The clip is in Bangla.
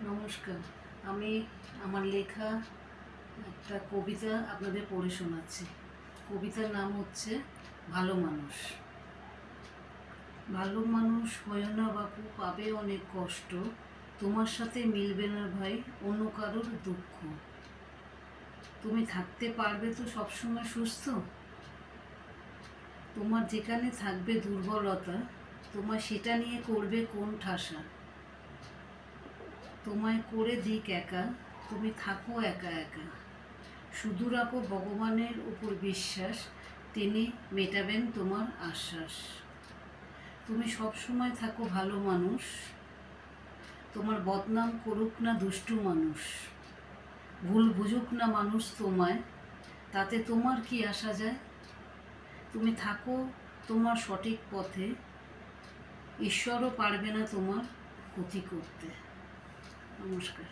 নমস্কার। আমি আমার লেখা একটা কবিতা আপনাদের পড়ে শোনাচ্ছি। কবিতার নাম হচ্ছে ভালো মানুষ। ভালো মানুষ হয়ো না বাপু, পাবে অনেক কষ্ট, তোমার সাথে মিলবে না ভাই অন্য কারোর দুঃখ। তুমি থাকতে পারবে তো সবসময় সুস্থ? তোমার যেখানে থাকবে দুর্বলতা, তোমার সেটা নিয়ে করবে কোন ঠাসা? তোমায় করে দিক একা, তুমি থাকো একা একা। শুধু রাখো ভগবানের উপর বিশ্বাস, তিনি মেটাবেন তোমার আশ্বাস। তুমি সব সময় থাকো ভালো মানুষ, তোমার বদনাম করুক না দুষ্টু মানুষ। ভুল বুঝুক না মানুষ তোমায়, তাতে তোমার কি আসা যায়? তুমি থাকো তোমার সঠিক পথে, ঈশ্বরও পারবে না তোমার ক্ষতি করতে। নমস্কার।